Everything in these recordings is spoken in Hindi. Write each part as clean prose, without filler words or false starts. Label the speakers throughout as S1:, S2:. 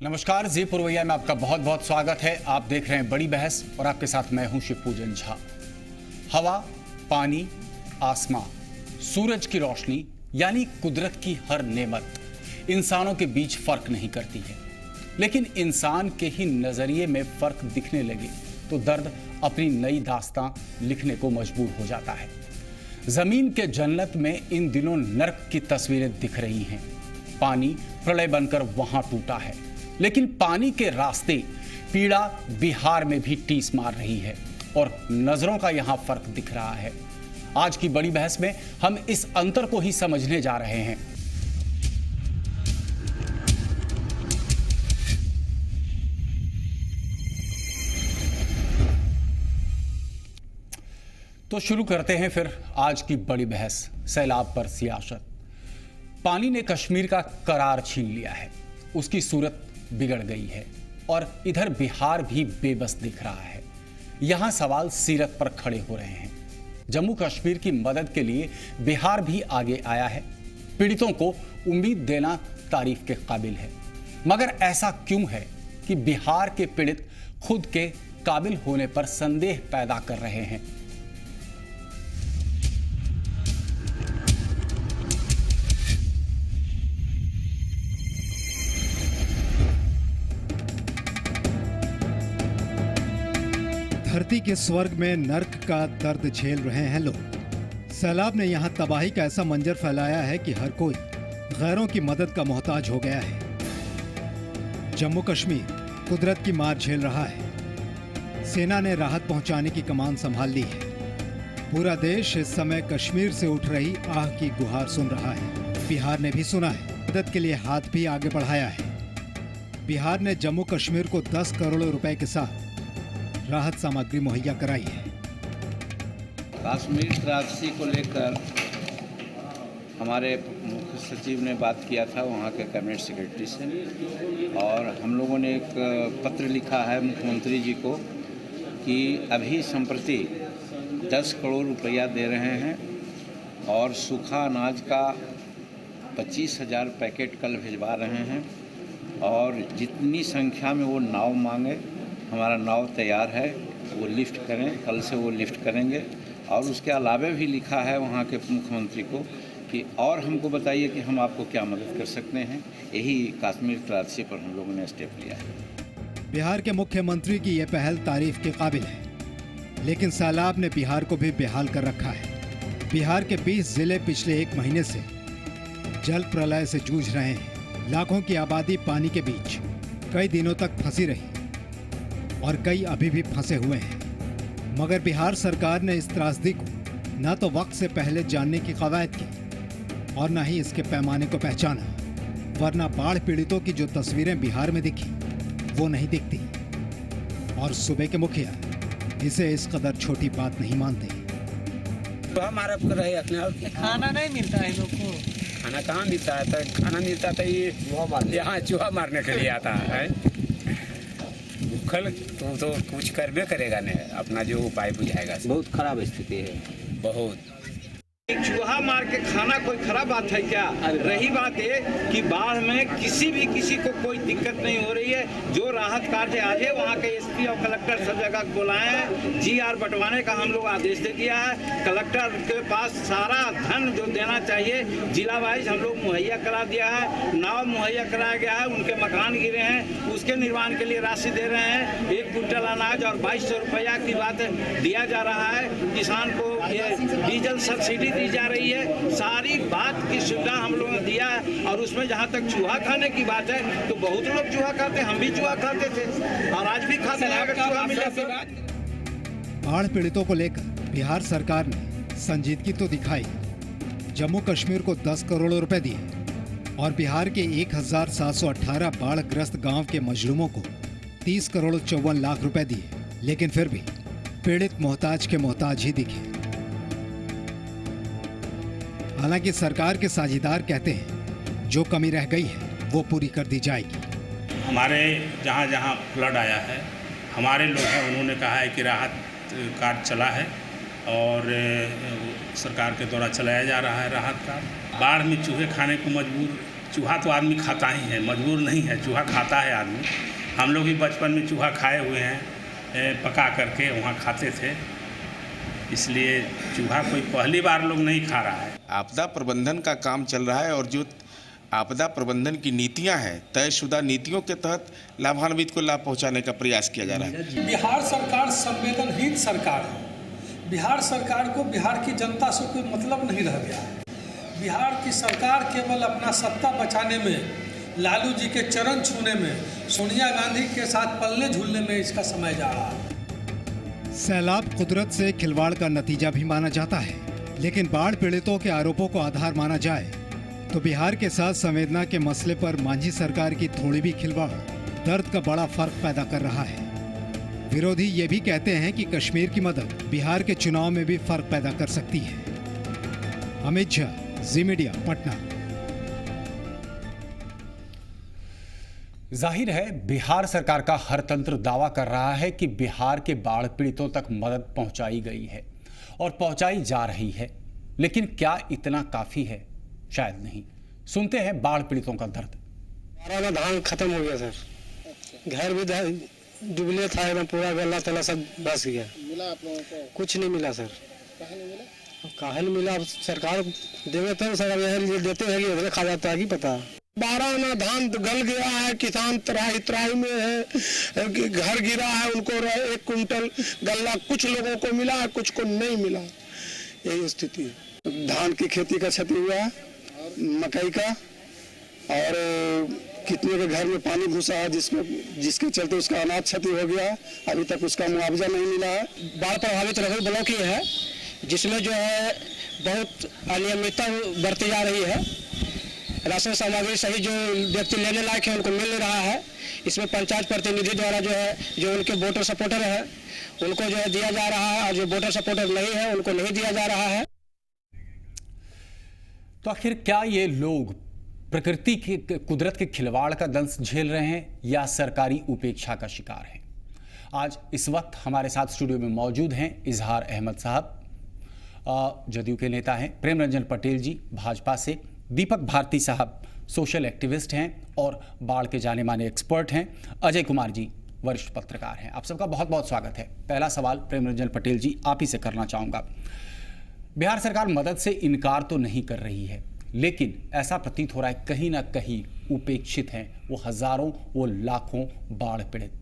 S1: नमस्कार, जी पुरवैया में आपका बहुत बहुत स्वागत है। आप देख रहे हैं बड़ी बहस और आपके साथ मैं हूं शिवपूजन झा। हवा, पानी, आसमां, सूरज की रोशनी यानी कुदरत की हर नेमत इंसानों के बीच फर्क नहीं करती है, लेकिन इंसान के ही नजरिए में फर्क दिखने लगे तो दर्द अपनी नई दास्तां लिखने को मजबूर हो जाता है। जमीन के जन्नत में इन दिनों नर्क की तस्वीरें दिख रही हैं। पानी प्रलय बनकर वहां टूटा है, लेकिन पानी के रास्ते पीड़ा बिहार में भी टीस मार रही है और नजरों का यहां फर्क दिख रहा है। आज की बड़ी बहस में हम इस अंतर को ही समझने जा रहे हैं। तो शुरू करते हैं फिर आज की बड़ी बहस, सैलाब पर सियासत। पानी ने कश्मीर का करार छीन लिया है, उसकी सूरत बिगड़ गई है और इधर बिहार भी बेबस दिख रहा है। यहां सवाल सीरत पर खड़े हो रहे हैं। जम्मू कश्मीर की मदद के लिए बिहार भी आगे आया है। पीड़ितों को उम्मीद देना तारीफ के काबिल है, मगर ऐसा क्यों है कि बिहार के पीड़ित खुद के काबिल होने पर संदेह पैदा कर रहे हैं?
S2: धरती के स्वर्ग में नर्क का दर्द झेल रहे हैं लोग। सैलाब ने यहाँ तबाही का ऐसा मंजर फैलाया है कि हर कोई गैरों की मदद का मोहताज हो गया है। जम्मू कश्मीर कुदरत की मार झेल रहा है। सेना ने राहत पहुंचाने की कमान संभाल ली है। पूरा देश इस समय कश्मीर से उठ रही आह की गुहार सुन रहा है। बिहार ने भी सुना है, मदद के लिए हाथ भी आगे बढ़ाया है। बिहार ने जम्मू कश्मीर को 10 करोड़ रुपए के साथ राहत सामग्री मुहैया कराई है।
S3: कश्मीर त्रासदी को लेकर हमारे मुख्य सचिव ने बात किया था वहाँ के कैबिनेट सेक्रेटरी से, और हम लोगों ने एक पत्र लिखा है मुख्यमंत्री जी को कि अभी संप्रति 10 करोड़ रुपया दे रहे हैं और सूखा अनाज का 25,000 पैकेट कल भिजवा रहे हैं, और जितनी संख्या में वो नाव मांगे हमारा नाव तैयार है, वो लिफ्ट करें, कल से वो लिफ्ट करेंगे। और उसके अलावे भी लिखा है वहाँ के मुख्यमंत्री को कि और हमको बताइए कि हम आपको क्या मदद कर सकते हैं। यही कश्मीर त्रासदी पर हम लोगों ने स्टेप लिया है।
S2: बिहार के मुख्यमंत्री की यह पहल तारीफ के काबिल है, लेकिन सैलाब ने बिहार को भी बेहाल कर रखा है। बिहार के 20 जिले पिछले 1 महीने से जल प्रलय से जूझ रहे हैं। लाखों की आबादी पानी के बीच कई दिनों तक फंसी रही और कई अभी भी फंसे हुए हैं। मगर बिहार सरकार ने इस त्रासदी को न तो वक्त से पहले जानने की कवायद की और न ही इसके पैमाने को पहचाना, वरना बाढ़ पीड़ितों की जो तस्वीरें बिहार में दिखी वो नहीं दिखती। और सूबे के मुखिया इसे इस कदर छोटी बात नहीं मानते।
S4: तो हमारा खाना नहीं मिलता है लोग को। खाना कहाँ मिलता है? तो खाना मिलता था ये यहाँ चूहा मारने के लिए आता है। भूखल तो कुछ करबे करेगा नहीं, अपना जो उपाय बुझाएगा।
S5: बहुत खराब स्थिति है,
S4: बहुत।
S3: चूहा मार के खाना कोई खराब बात है क्या? रही बात ये कि बाढ़ में किसी को कोई दिक्कत नहीं हो रही है। जो राहत कार्य आज है वहाँ के एसपी और कलेक्टर सब जगह बुलाए हैं। जीआर बंटवाने का हम लोग आदेश दे दिया है। कलेक्टर के पास सारा धन जो देना चाहिए जिला वाइज हम लोग मुहैया करा दिया है। नाव मुहैया कराया गया है, उनके मकान गिरे हैं, उसके निर्माण के लिए राशि दे रहे हैं। 1 क्विंटल अनाज और 2200 रुपया की बात दिया जा रहा है। किसान को ये डीजल सब्सिडी दी जा रही है। सारी बात की सुविधा हम लोगों ने दिया है। और उसमें जहाँ तक चूहा खाने की बात है तो बहुत लोग चूहा खाते, हम भी चूहा खाते थे और आज भी खाते हैं अगर चूहा मिले तो।
S2: बाढ़ पीड़ितों को लेकर बिहार सरकार ने संजीदगी तो दिखाई। जम्मू कश्मीर को 10 करोड़ रुपए दिए और बिहार के 1718 बाढ़ग्रस्त गांव के मजलूमों को 30 करोड़ 54 लाख रुपए दिए, लेकिन फिर भी पीड़ित मोहताज के मोहताज ही दिखे। हालांकि सरकार के साझेदार कहते हैं जो कमी रह गई है वो पूरी कर दी जाएगी।
S6: हमारे जहाँ जहाँ फ्लड आया है हमारे लोग हैं, उन्होंने कहा है कि राहत कार्य चला है और सरकार के द्वारा चलाया जा रहा है राहत कार्य। बाढ़ में चूहे खाने को मजबूर चूहा तो आदमी खाता ही है, मजबूर नहीं है, चूहा खाता है आदमी। हम लोग भी बचपन में चूहा खाए हुए हैं, पका करके वहाँ खाते थे, इसलिए चूहा कोई पहली बार लोग नहीं खा रहा है।
S5: आपदा प्रबंधन का काम चल रहा है और जो आपदा प्रबंधन की नीतियां हैं, तयशुदा नीतियों के तहत लाभान्वित को लाभ पहुंचाने का प्रयास किया जा रहा है।
S7: बिहार सरकार संवेदनहीन सरकार है। बिहार सरकार को बिहार की जनता से कोई मतलब नहीं रह गया है। बिहार की सरकार केवल अपना सत्ता बचाने में, लालू जी के चरण छूने में, सोनिया गांधी के साथ पल्ले झूलने में इसका समय जा रहा है।
S2: सैलाब कुदरत से खिलवाड़ का नतीजा भी माना जाता है, लेकिन बाढ़ पीड़ितों के आरोपों को आधार माना जाए तो बिहार के साथ संवेदना के मसले पर मांझी सरकार की थोड़ी भी खिलवाड़ दर्द का बड़ा फर्क पैदा कर रहा है। विरोधी ये भी कहते हैं कि कश्मीर की मदद बिहार के चुनाव में भी फर्क पैदा कर सकती है। अमित झा, जी मीडिया, पटना।
S1: जाहिर है बिहार सरकार का हर तंत्र दावा कर रहा है कि बिहार के बाढ़ पीड़ितों तक मदद पहुंचाई गई है और पहुंचाई जा रही है, लेकिन क्या इतना काफी है? शायद नहीं। सुनते हैं बाढ़ पीड़ितों का दर्द।
S8: हमारा धान खत्म हो गया सर, घर भी डुबले था एकदम, पूरा गला तला सब बस गया। मिला आप लोगों को? कुछ नहीं मिला सर। काहे नहीं मिला? काहे नहीं मिला? अब सरकार देवे तो सर, अब यही देते हैं कि खा जाता है कि पता। 12 आना धान गल गया है, किसान त्राही में है, घर गिरा है, उनको 1 कुंटल गल्ला कुछ लोगों को मिला है, कुछ को नहीं मिला। यही स्थिति है। धान की खेती का क्षति हुआ है, मकई का, और कितने के घर में पानी घुसा है जिसके चलते उसका अनाज क्षति हो गया है। अभी तक उसका मुआवजा नहीं मिला है।
S9: बाढ़ प्रभावित रघु ब्लॉक ही है, जिसमें जो है बहुत अनियमितता बरती जा रही है। राशन सामग्री सही जो व्यक्ति लेने लायक है उनको मिल नहीं रहा है। इसमें पंचायत प्रतिनिधि द्वारा जो है, जो उनके वोटर सपोर्टर है उनको जो है दिया जा रहा है, और जो वोटर सपोर्टर नहीं है उनको नहीं दिया जा रहा है।
S1: तो आखिर क्या ये लोग प्रकृति के, कुदरत के खिलवाड़ का दंश झेल रहे हैं या सरकारी उपेक्षा का शिकार हैं? आज इस वक्त हमारे साथ स्टूडियो में मौजूद हैं इजहार अहमद साहब, जदयू के नेता हैं, प्रेम रंजन पटेल जी भाजपा से, दीपक भारती साहब सोशल एक्टिविस्ट हैं और बाढ़ के जाने माने एक्सपर्ट हैं, अजय कुमार जी वरिष्ठ पत्रकार हैं। आप सबका बहुत बहुत स्वागत है। पहला सवाल प्रेम रंजन पटेल जी आप ही से करना चाहूँगा। बिहार सरकार मदद से इनकार तो नहीं कर रही है, लेकिन ऐसा प्रतीत हो रहा है कहीं ना कहीं उपेक्षित हैं वो हजारों, वो लाखों बाढ़ पीड़ित।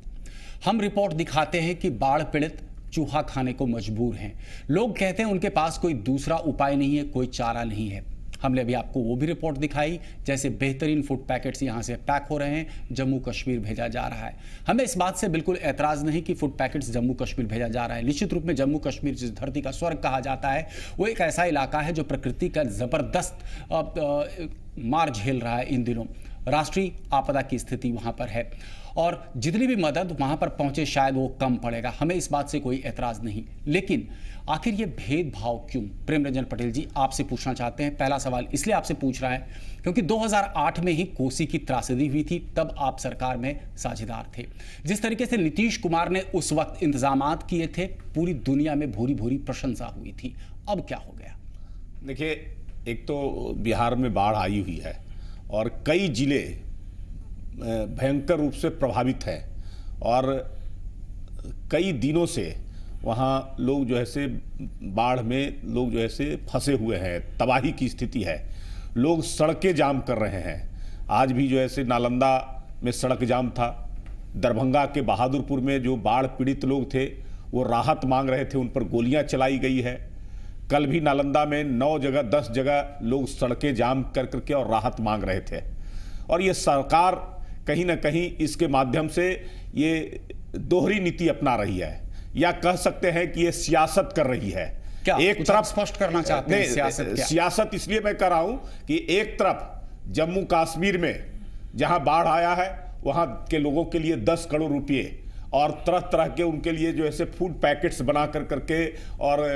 S1: हम रिपोर्ट दिखाते हैं कि बाढ़ पीड़ित चूहा खाने को मजबूर हैं। लोग कहते हैं उनके पास कोई दूसरा उपाय नहीं है, कोई चारा नहीं है। हमने अभी आपको वो भी रिपोर्ट दिखाई जैसे बेहतरीन फूड पैकेट्स यहाँ से पैक हो रहे हैं, जम्मू कश्मीर भेजा जा रहा है। हमें इस बात से बिल्कुल ऐतराज़ नहीं कि फूड पैकेट्स जम्मू कश्मीर भेजा जा रहा है। निश्चित रूप में जम्मू कश्मीर जिस धरती का स्वर्ग कहा जाता है, वो एक ऐसा इलाका है जो प्रकृति का ज़बरदस्त मार झेल रहा है इन दिनों। राष्ट्रीय आपदा की स्थिति वहाँ पर है और जितनी भी मदद वहाँ पर पहुँचे शायद वो कम पड़ेगा। हमें इस बात से कोई ऐतराज़ नहीं, लेकिन आखिर ये भेदभाव क्यों? प्रेम रंजन पटेल जी आपसे पूछना चाहते हैं। पहला सवाल इसलिए आपसे पूछ रहा है क्योंकि 2008 में ही कोसी की त्रासदी हुई थी, तब आप सरकार में साझेदार थे। जिस तरीके से नीतीश कुमार ने उस वक्त इंतजामात किए थे, पूरी दुनिया में भूरी भूरी प्रशंसा हुई थी। अब क्या हो गया?
S10: देखिए, एक तो बिहार में बाढ़ आई हुई है और कई जिले भयंकर रूप से प्रभावित हैं और कई दिनों से वहाँ लोग जो है से बाढ़ में लोग जो है से फंसे हुए हैं, तबाही की स्थिति है। लोग सड़कें जाम कर रहे हैं। आज भी जो है से नालंदा में सड़क जाम था। दरभंगा के बहादुरपुर में जो बाढ़ पीड़ित लोग थे वो राहत मांग रहे थे, उन पर गोलियां चलाई गई है। कल भी नालंदा में 9 जगह 10 जगह लोग सड़कें जाम कर करके और राहत मांग रहे थे। और ये सरकार कहीं ना कहीं इसके माध्यम से ये दोहरी नीति अपना रही है, या कह सकते हैं कि ये सियासत कर रही है।
S1: क्या
S10: एक तरफ
S1: स्पष्ट करना चाहते हैं सियासत क्या?
S10: सियासत इसलिए मैं कर रहा हूं कि एक तरफ जम्मू कश्मीर में जहां बाढ़ आया है वहां के लोगों के लिए 10 करोड़ रुपए और तरह तरह के उनके लिए जो ऐसे फूड पैकेट्स बना कर करके और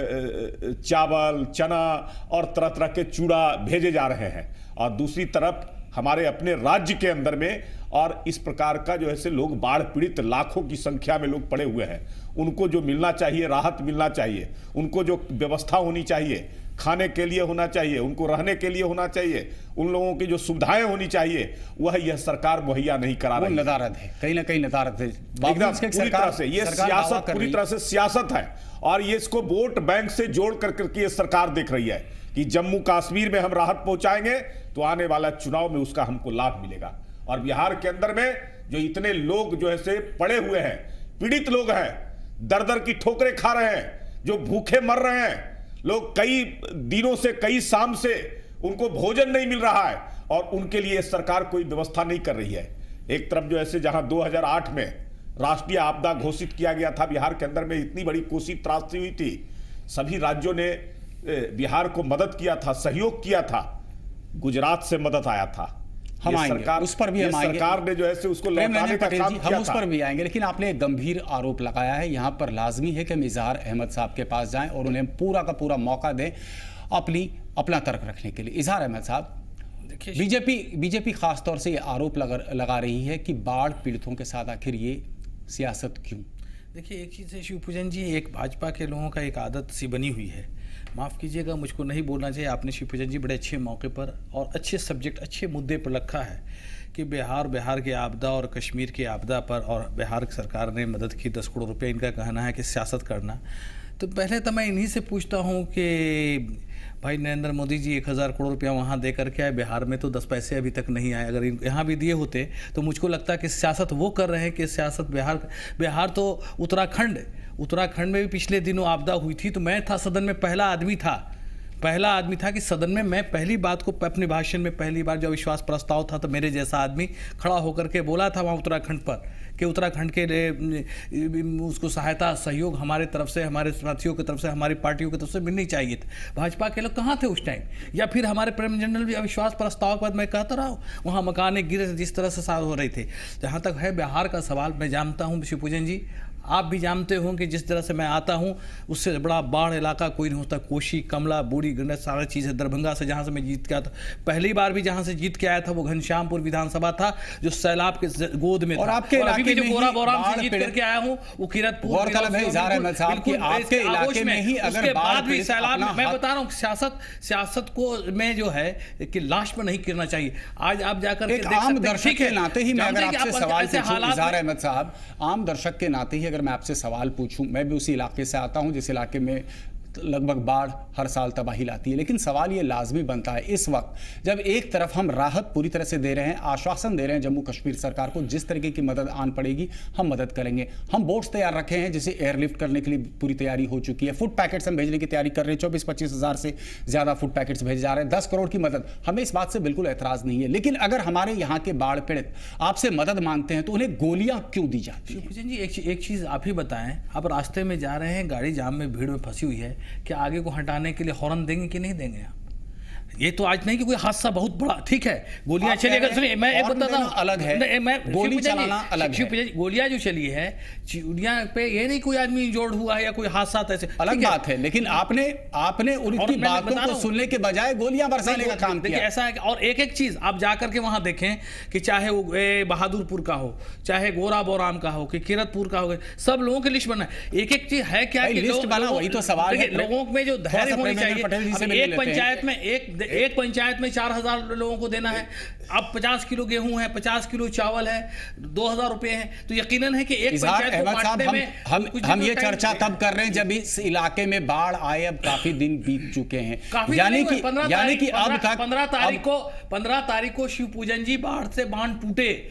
S10: चावल, चना और तरह तरह के चूड़ा भेजे जा रहे हैं, और दूसरी तरफ हमारे अपने राज्य के अंदर में और इस प्रकार का जो है से लोग बाढ़ पीड़ित लाखों की संख्या में लोग पड़े हुए हैं। उनको जो मिलना चाहिए, राहत मिलना चाहिए, उनको जो व्यवस्था होनी चाहिए, खाने के लिए होना चाहिए, उनको रहने के लिए होना चाहिए, उन लोगों की जो सुविधाएं होनी चाहिए वह यह सरकार मुहैया नहीं करा रही है।
S1: नदारद है, कहीं ना कहीं नदारद है
S10: एकदम पूरी तरह से ये सियासत, पूरी तरह से सियासत है और ये इसको वोट बैंक से जोड़ करके ये सरकार देख रही है कि जम्मू कश्मीर में हम राहत पहुंचाएंगे तो आने वाला चुनाव में उसका हमको लाभ मिलेगा। और बिहार के अंदर में जो इतने लोग जो है से पड़े हुए हैं, पीड़ित लोग हैं, दर दर की ठोकरें खा रहे हैं, जो भूखे मर रहे हैं, लोग कई दिनों से, कई शाम से उनको भोजन नहीं मिल रहा है और उनके लिए सरकार कोई व्यवस्था नहीं कर रही है। एक तरफ जो ऐसे जहां 2008 में राष्ट्रीय आपदा घोषित किया गया था, बिहार के अंदर में इतनी बड़ी कोसी त्रासदी हुई थी, सभी राज्यों ने बिहार को मदद किया था, सहयोग किया था, गुजरात से मदद आया था।
S1: हम आएंगे उस पर भी, हम आएंगे।
S10: सरकार ने जो है उसको लौटाने का काम किया था।
S1: हम उस पर भी आएंगे, लेकिन आपने एक गंभीर आरोप लगाया है। यहाँ पर लाजमी है कि हम इजहार अहमद साहब के पास जाएं और उन्हें पूरा का पूरा मौका दें अपना तर्क रखने के लिए। इजहार अहमद साहब, बीजेपी खास तौर से ये आरोप लगा रही है कि बाढ़ पीड़ितों के साथ आखिर ये सियासत क्यों?
S11: देखिए, एक चीज़ है शिवपूजन जी, एक भाजपा के लोगों का एक आदत सी बनी हुई है, माफ़ कीजिएगा मुझको नहीं बोलना चाहिए, आपने शिवपूजन जी बड़े अच्छे मौके पर और अच्छे सब्जेक्ट, अच्छे मुद्दे पर रखा है कि बिहार की आपदा और कश्मीर की आपदा पर और बिहार सरकार ने मदद की 10 करोड़ रुपए। इनका कहना है कि सियासत करना। तो पहले तो मैं इन्हीं से पूछता हूँ कि भाई नरेंद्र मोदी जी 1000 करोड़ रुपया वहाँ दे करके आए, बिहार में तो 10 पैसे अभी तक नहीं आए। अगर यहाँ भी दिए होते तो मुझको लगता है कि सियासत वो कर रहे हैं कि सियासत बिहार तो उत्तराखंड में भी पिछले दिनों आपदा हुई थी, तो मैं था सदन में, पहला आदमी था कि सदन में मैं पहली बात को अपने भाषण में पहली बार जो अविश्वास प्रस्ताव था तो मेरे जैसा आदमी खड़ा होकर के बोला था वहाँ उत्तराखंड पर कि उत्तराखंड के लिए उसको सहायता सहयोग हमारे तरफ से, हमारे साथियों की तरफ से, हमारी पार्टियों की तरफ से मिलनी चाहिए थी। भाजपा के लोग कहाँ थे उस टाइम? या फिर हमारे प्रेम जनरल भी अविश्वास प्रस्ताव के बाद मैं कहता रहा हूँ वहाँ मकाने गिरे जिस तरह से साल हो रहे थे। जहाँ तक है बिहार का सवाल, मैं जानता हूँ शिवपूजन जी, आप भी जानते हो कि जिस तरह से मैं आता हूँ उससे बड़ा बाढ़ इलाका कोई नहीं होता। कोशी, कमला, बूढ़ी गंडक सारा चीज़ है। दरभंगा से जहाँ से मैं जीत के आया था, पहली बार भी जहाँ से जीत के आया था वो घनश्यामपुर विधानसभा था जो सैलाब के गोद में
S1: और
S10: था।
S1: आपके
S10: अभी भी जो
S1: बोराम
S10: से जीत करके आया हूँ वो किरतपुर,
S1: गौरतलब है इजहार अहमद साहब कि आपके इलाके में ही अगर
S11: उसके बाद भी सैलाब, मैं बता रहा हूँ सियासत को में जो है कि लाश पर नहीं गिरना चाहिए। आज आप जाकर
S1: एक आम दर्शक के नाते ही मैं अगर आपसे सवाल पूछूं, इजहार अहमद साहब, आम दर्शक के नाते ही अगर मैं आपसे सवाल पूछूं, मैं भी उसी इलाके से आता हूं जिस इलाके में लगभग बाढ़ हर साल तबाही लाती है, लेकिन सवाल ये लाजमी बनता है इस वक्त जब एक तरफ हम राहत पूरी तरह से दे रहे हैं, आश्वासन दे रहे हैं जम्मू कश्मीर सरकार को, जिस तरीके की मदद आन पड़ेगी हम मदद करेंगे। हम बोट्स तैयार रखे हैं जिसे एयरलिफ्ट करने के लिए पूरी तैयारी हो चुकी है। फूड पैकेट्स हम भेजने की तैयारी कर रहे हैं, 24-25 हज़ार से ज़्यादा फूड पैकेट्स भेजे जा रहे हैं, 10 करोड़ की मदद। हमें इस बात से बिल्कुल एतराज़ नहीं है, लेकिन अगर हमारे यहाँ के बाढ़ पीड़ित आपसे मदद मांगते हैं तो उन्हें गोलियां क्यों दी जाती हैं?
S11: शिवपूजन जी, एक चीज़ आप ही बताएं, आप रास्ते में जा रहे हैं, गाड़ी जाम में भीड़ में फंसी हुई है, कि आगे को हटाने के लिए हॉर्न देंगे कि नहीं देंगे आप? ये तो आज नहीं कि कोई हादसा बहुत बड़ा, ठीक है, गोलियां चली, अगर सुनिए मैं एक बताता हूं,
S1: अलग है, मैं गोली चलाना अलग है।
S11: गोलियां जो चली है चिड़िया पे, ये नहीं कोई आदमी इंजोर्ड हुआ है या कोई हादसा ऐसे
S1: अलग बात है, लेकिन आपने उनकी बातों को सुनने के बजाय गोलियां बरसाने का काम किया।
S11: ऐसा है। और एक चीज आप जाकर के वहां देखें कि चाहे वो बहादुरपुर का हो, चाहे गोरा बोराम का हो, कि किरतपुर का हो, सब लोगों की लिस्ट बना है। एक चीज है क्या कि
S1: लिस्ट बना, वही तो सवाल है,
S11: लोगों में जो धैर्य होनी चाहिए। एक पंचायत में 4000 लोगों को देना है, अब 50 किलो गेहूं है, 50 किलो चावल है, 2000 रुपए हैं, तो यकीनन है कि एक पंचायत को बांटने में
S1: हम ये चर्चा तब कर रहे हैं जब इस इलाके में बाढ़ आए। अब काफी दिन बीत चुके हैं, यानी कि अब तक
S11: 15 तारीख को शिवपूजन जी बाढ़ से बांध टूटे,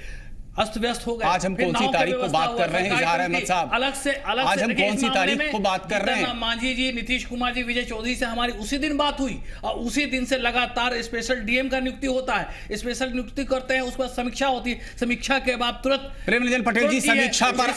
S11: अस्त व्यस्त हो गए।
S1: आज हम कौन सी तारीख को बात कर रहे हैं इजहार अहमद साहब?
S11: अलग से
S1: आज हम कौन सी तारीख को बात कर रहे हैं?
S11: मांझी जी, नीतीश कुमार जी, विजय चौधरी से हमारी उसी दिन बात हुई और उसी दिन से लगातार स्पेशल डीएम का नियुक्ति होता है, स्पेशल नियुक्ति करते हैं, उस पर समीक्षा होती है, समीक्षा के बाद तुरंत
S1: प्रेमरंजन पटेल जी, समीक्षा पर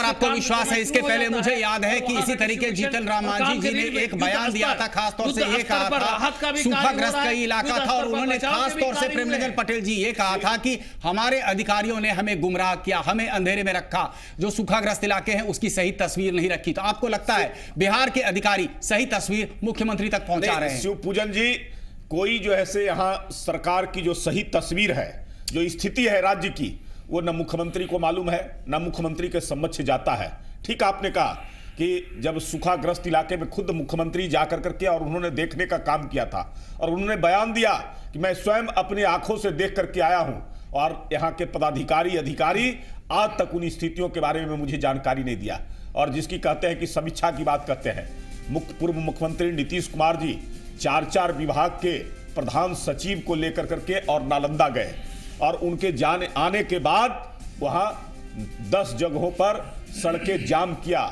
S1: आपको विश्वास है? इसके पहले मुझे याद है कि इसी तरीके जीतन राम मांझी जी ने एक बयान दिया था, खासतौर से ये कहा था, सूखाग्रस्त का इलाका था और उन्होंने खासतौर से प्रेमरंजन पटेल जी ये कहा था कि हमारे अधिकारियों ने हमें गुमराह किया, हमें अंधेरे में रखा, जो सूखाग्रस्त इलाके हैं उसकी सही तस्वीर नहीं रखी। तो आपको लगता है बिहार के अधिकारी सही तस्वीर मुख्यमंत्री तक पहुंचा रहे हैं?
S10: शिवपूजन जी, कोई जो है से यहां सरकार की जो सही तस्वीर है, जो स्थिति है राज्य की, वो न मुख्यमंत्री को मालूम है, न मुख्यमंत्री के समक्ष जाता है। ठीक आपने कहा, कि जब सूखाग्रस्त इलाके में खुद मुख्यमंत्री जाकर करके और उन्होंने देखने का काम किया था और उन्होंने बयान दिया कि मैं स्वयं अपनी आंखों से देख करके आया हूं और यहाँ के पदाधिकारी अधिकारी आज तक उन स्थितियों के बारे में मुझे जानकारी नहीं दिया। और जिसकी कहते हैं कि समीक्षा की बात करते हैं, पूर्व मुख्यमंत्री नीतीश कुमार जी 4 विभाग के प्रधान सचिव को लेकर करके और नालंदा गए और उनके आने के बाद वहां 10 जगहों पर सड़कें जाम किया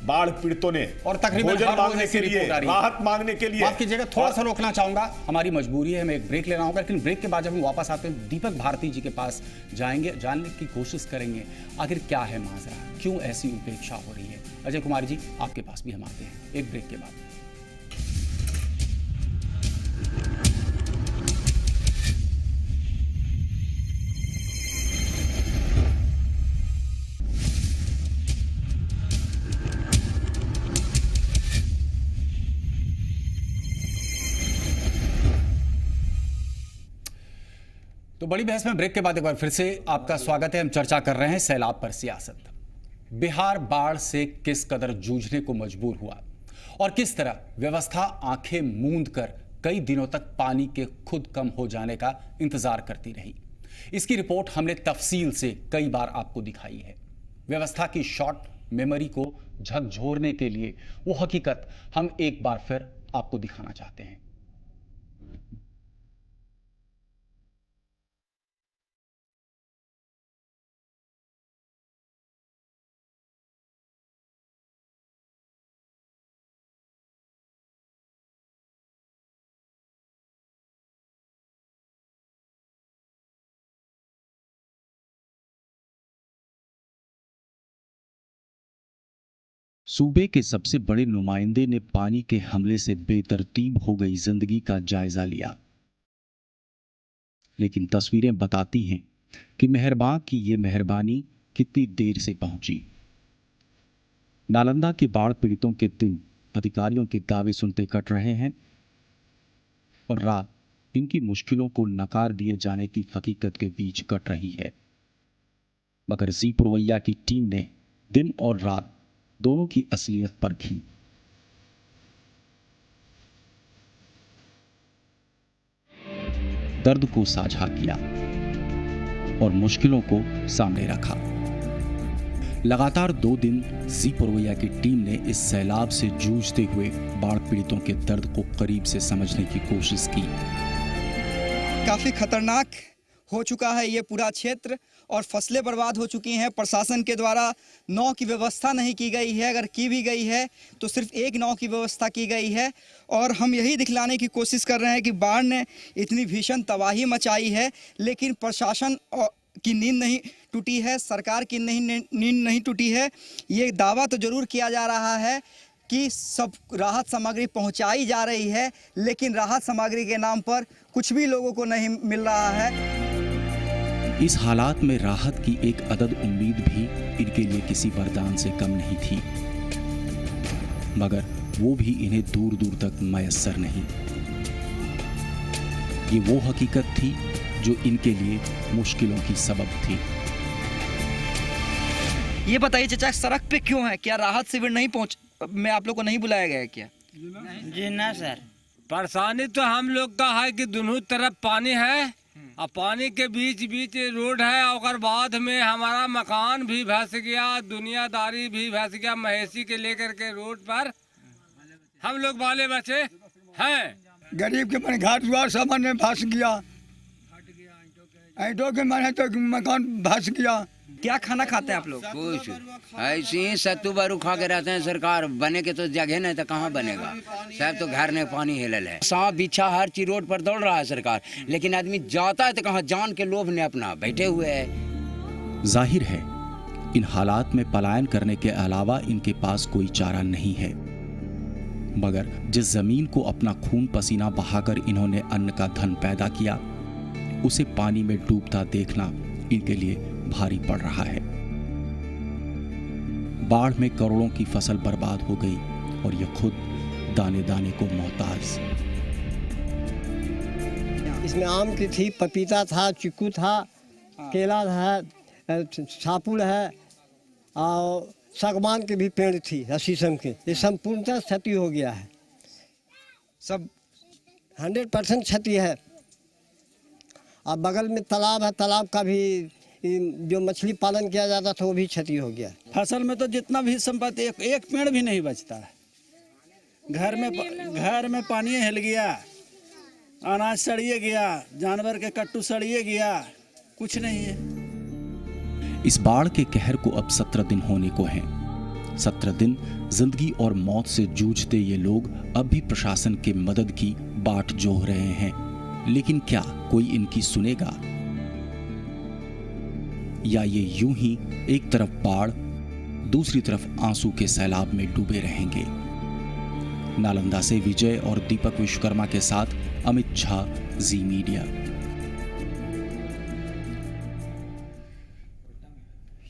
S10: बाढ़ पीड़ितों ने
S1: और तकरीबन
S10: भोजन मांगने के लिए, राहत मांगने के लिए।
S1: माफ कीजिएगा, थोड़ा सा रोकना चाहूंगा, हमारी मजबूरी है, हमें एक ब्रेक लेना होगा। लेकिन ब्रेक के बाद जब हम वापस आते हैं दीपक भारती जी के पास जाएंगे, जानने की कोशिश करेंगे आखिर क्या है माजरा, क्यों ऐसी उपेक्षा हो रही है। अजय कुमार जी आपके पास भी हम आते हैं एक ब्रेक के बाद। तो बड़ी बहस में ब्रेक के बाद एक बार फिर से आपका स्वागत है। हम चर्चा कर रहे हैं सैलाब पर सियासत। बिहार बाढ़ से किस कदर जूझने को मजबूर हुआ और किस तरह व्यवस्था आंखें मूंद कर कई दिनों तक पानी के खुद कम हो जाने का इंतजार करती रही। इसकी रिपोर्ट हमने तफसील से कई बार आपको दिखाई है। व्यवस्था की शॉर्ट मेमोरी को झकझोरने के लिए वो हकीकत हम एक बार फिर आपको दिखाना चाहते हैं।
S12: सूबे के सबसे बड़े नुमाइंदे ने पानी के हमले से बेतरतीब हो गई जिंदगी का जायजा लिया, लेकिन तस्वीरें बताती हैं कि मेहरबान की ये मेहरबानी कितनी देर से पहुंची। नालंदा के बाढ़ पीड़ितों के दिन अधिकारियों के दावे सुनते कट रहे हैं और रात इनकी मुश्किलों को नकार दिए जाने की हकीकत के बीच कट रही है। मगर जी पुरवैया की टीम ने दिन और रात दोनों की असलियत परखी। दर्द को साझा किया और मुश्किलों को सामने रखा। लगातार 2 दिन जी पुरवैया की टीम ने इस सैलाब से जूझते हुए बाढ़ पीड़ितों के दर्द को करीब से समझने की कोशिश की।
S13: काफी खतरनाक हो चुका है ये पूरा क्षेत्र और फसलें बर्बाद हो चुकी हैं। प्रशासन के द्वारा नाव की व्यवस्था नहीं की गई है, अगर की भी गई है तो सिर्फ एक नाव की व्यवस्था की गई है। और हम यही दिखलाने की कोशिश कर रहे हैं कि बाढ़ ने इतनी भीषण तबाही मचाई है, लेकिन प्रशासन की नींद नहीं टूटी है, सरकार की नींद नहीं टूटी है। ये दावा तो जरूर किया जा रहा है कि सब राहत सामग्री पहुंचाई जा रही है, लेकिन राहत सामग्री के नाम पर कुछ भी लोगों को नहीं मिल रहा है।
S12: इस हालात में राहत की एक अदद उम्मीद भी इनके लिए किसी वरदान से कम नहीं थी, मगर वो भी इन्हें दूर दूर तक मयस्सर नहीं। ये वो हकीकत थी जो इनके लिए मुश्किलों की सबब थी।
S13: ये बताइए चाचा, सड़क पे क्यों है? क्या राहत शिविर नहीं में आप लोग को नहीं बुलाया गया है क्या?
S14: जी ना सर, परेशानी तो हम लोग का है कि दोनों तरफ पानी है और पानी के बीच बीच रोड है और बाद में हमारा मकान भी भस गया, दुनियादारी भी भस गया। महेशी के लेकर के रोड पर हम लोग बाले बचे हैं।
S15: गरीब के मन घाट हुआ, सामान में भस गया, ईंटों के मन तो मकान भस गया।
S13: क्या खाना खाते हैं आप लोग?
S14: कुछ ऐसे ही सत्तू बारू खा के रहते हैं। सरकार बने के तो जगह नहीं तो कहाँ बनेगा, सब तो घर में पानी हिलल है। सांप बिच्छा हर चीज रोड पर दौड़ रहा है सरकार, लेकिन आदमी जाता है तो कहाँ जान के लोभ ने अपना बैठे हुए है।
S12: जाहिर है इन हालात में पलायन करने के अलावा इनके पास कोई चारा नहीं है, मगर जिस जमीन को अपना खून पसीना बहाकर इन्होंने अन्न का धन पैदा किया, उसे पानी में डूबता देखना इनके लिए भारी पड़ रहा है। बाढ़ में करोड़ों की फसल बर्बाद हो गई और ये खुद दाने दाने को मोहताज।
S16: इसमें आम की थी, पपीता था, चीकू था, केला था, सापुड़ है और सागवान के भी पेड़ थी या शीशम के, ये संपूर्णतः क्षति हो गया है, सब 100% क्षति है। अब बगल में तालाब है, तालाब का भी जो मछली पालन किया जाता था वो भी क्षति हो गया।
S17: फसल में तो जितना भी संपत्ति एक पेड़ भी नहीं बचता है। घर में पानी हिल गया, अनाज सड़िए गया, जानवर के कट्टू सड़िए गया, कुछ नहीं है।
S12: इस बाढ़ के कहर को अब 17 दिन होने को हैं। 17 दिन जिंदगी और मौत से जूझते ये लोग अब भी प्रशासन के मदद की बाट जोह रहे हैं, लेकिन क्या कोई इनकी सुनेगा, या ये यूं ही एक तरफ बाढ़ दूसरी तरफ आंसू के सैलाब में डूबे रहेंगे। नालंदा से विजय और दीपक विश्वकर्मा के साथ अमित झा, जी मीडिया।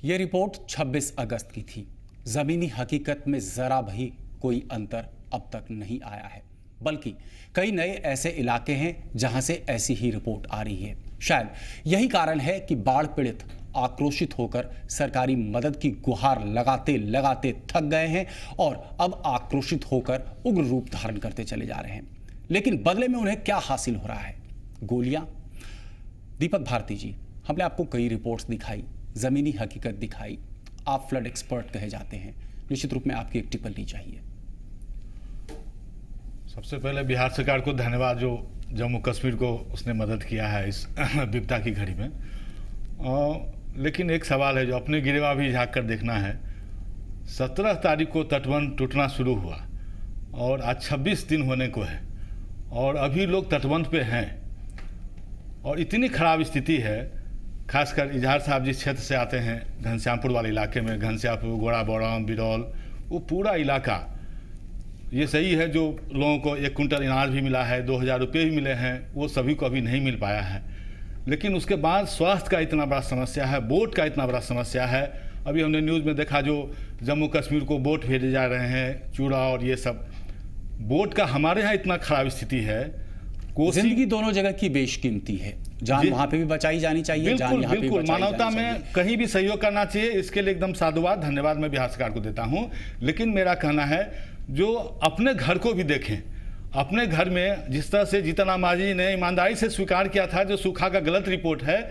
S1: ये रिपोर्ट 26 अगस्त की थी। जमीनी हकीकत में जरा भी कोई अंतर अब तक नहीं आया है, बल्कि कई नए ऐसे इलाके हैं जहां से ऐसी ही रिपोर्ट आ रही है। शायद यही कारण है कि बाढ़ पीड़ित आक्रोशित होकर सरकारी मदद की गुहार लगाते लगाते थक गए हैं और अब आक्रोशित होकर उग्र रूप धारण करते चले जा रहे हैं। लेकिन बदले में उन्हें क्या हासिल हो रहा है? गोलियां? दीपक भारती जी, हमने आपको कई रिपोर्ट्स दिखाई, जमीनी हकीकत दिखाई, आप फ्लड एक्सपर्ट कहे जाते हैं, निश्चित रूप में आपकी एक टिप्पणी चाहिए।
S18: सबसे पहले बिहार सरकार को धन्यवाद जो जम्मू कश्मीर को उसने मदद किया है इस विपदा की घड़ी में। लेकिन एक सवाल है जो अपने गिरेवा भी झाँक कर देखना है। 17 तारीख को तटबंध टूटना शुरू हुआ और आज 26 दिन होने को है और अभी लोग तटबंध पे हैं और इतनी खराब स्थिति है। खासकर इजहार साहब जिस क्षेत्र से आते हैं, घनश्यामपुर वाले इलाके में, घनश्यामपुर, गोड़ा बौड़ाम, बिरौल, वो पूरा इलाका, ये सही है जो लोगों को 1 कुंटल अनाज भी मिला है, 2000 रुपये भी मिले हैं, वो सभी को अभी नहीं मिल पाया है। लेकिन उसके बाद स्वास्थ्य का इतना बड़ा समस्या है, बोट का इतना बड़ा समस्या है। अभी हमने न्यूज़ में देखा जो जम्मू कश्मीर को बोट भेजे जा रहे हैं, चूड़ा और ये सब, बोट का हमारे यहाँ इतना खराब स्थिति है।
S1: जिंदगी दोनों जगह की बेशकीमती है, जान वहाँ पे भी बचाई जानी चाहिए, जान यहाँ पे भी बचाई
S18: मानवता में कहीं भी सहयोग करना चाहिए, इसके लिए एकदम साधुवाद, धन्यवाद मैं बिहार सरकार को देता हूँ। लेकिन मेरा कहना है जो अपने घर को भी देखें, अपने घर में जिस तरह से जीतन राम मांझी ने ईमानदारी से स्वीकार किया था जो सूखा का गलत रिपोर्ट है,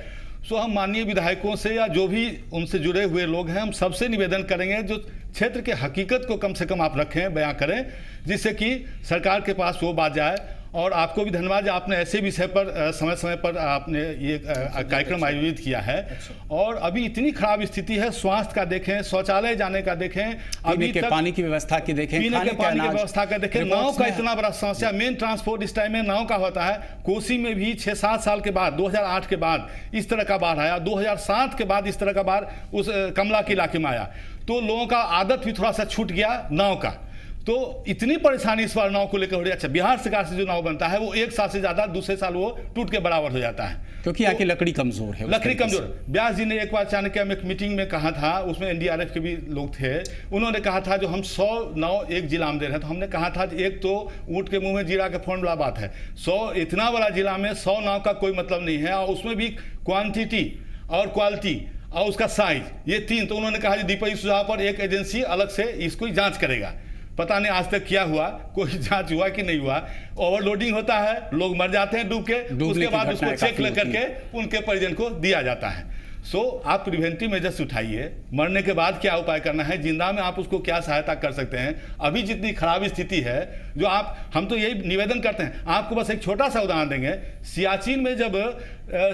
S18: सो हम माननीय विधायकों से या जो भी उनसे जुड़े हुए लोग हैं, हम सबसे निवेदन करेंगे जो क्षेत्र के हकीकत को कम से कम आप रखें, बयां करें, जिससे कि सरकार के पास वो बात जाए। और आपको भी धन्यवाद आपने ऐसे विषय पर समय समय पर आपने ये कार्यक्रम आयोजित किया है। और अभी इतनी खराब स्थिति है, स्वास्थ्य का देखें, शौचालय जाने का देखें,
S1: अभी तक पानी की व्यवस्था की देखें,
S18: पीने के पानी की व्यवस्था का देखें, नाव का इतना बड़ा समस्या, मेन ट्रांसपोर्ट इस टाइम में नाव का होता है। कोसी में भी 6-7 साल के बाद, 2008 के बाद इस तरह का बाढ़ आया, 2007 के बाद इस तरह का बाढ़ उस कमला के इलाके में आया, तो लोगों का आदत भी थोड़ा सा छूट गया नाव का। तो इतनी परेशानी इस बार नाव को लेकर हो रही है। अच्छा, बिहार सरकार से जो नाव बनता है वो 1 साल से ज्यादा, दूसरे साल वो टूट के बराबर हो जाता है,
S1: क्योंकि यहाँ की लकड़ी कमजोर है।
S18: लकड़ी कमजोर। व्यास जी ने एक बार चाणक्य में एक मीटिंग में कहा था, उसमें एनडीआरएफ के भी लोग थे, उन्होंने कहा था जो हम 100 नाव एक जिला में दे रहे हैं, तो हमने कहा था एक तो ऊँट के मुंह में जीरा के फॉर्मूला बात है, 100 इतना बड़ा जिला में 100 नाव का कोई मतलब नहीं है, और उसमें भी क्वान्टिटी और क्वालिटी और उसका साइज, ये 3। तो उन्होंने कहा दीपक सुझाव पर एक एजेंसी अलग से इसको जांच करेगा। पता नहीं आज तक क्या हुआ, कोई जांच हुआ कि नहीं हुआ। ओवरलोडिंग होता है, लोग मर जाते हैं डूब के, उसके बाद उसको चेक करके उनके परिजन को दिया जाता है। सो आप प्रिवेंटिव मेजर्स उठाइए, मरने के बाद क्या उपाय करना है, जिंदा में आप उसको क्या सहायता कर सकते हैं। अभी जितनी खराब स्थिति है जो हम तो यही निवेदन करते हैं। आपको बस एक छोटा सा उदाहरण देंगे, सियाचिन में जब